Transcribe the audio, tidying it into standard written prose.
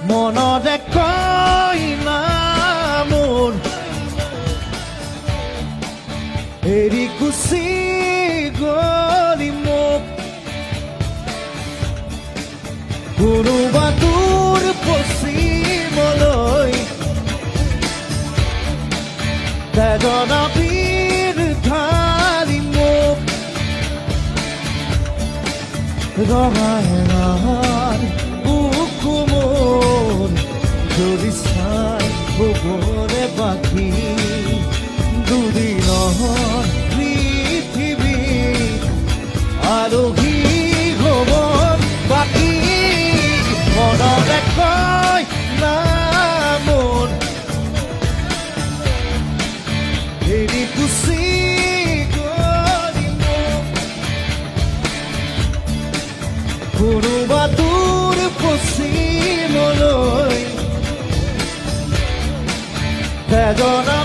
মনতে কয় না মোৰ এৰি গুচি গলি মোক কোনোবা দূৰ পশ্চিমলৈ বেদনা পীৰ ঢালি মোক ৰঙাৰ বুকু মোৰ যদি চাই হ'বৰে বাকী দুদিনৰ পৃথিৱীত আলহী হ'ব বাকী মনতে কয় না মোৰ এৰি গুচি গলি মোক কোনোবা দূৰ পশ্চিমলৈ বেদনা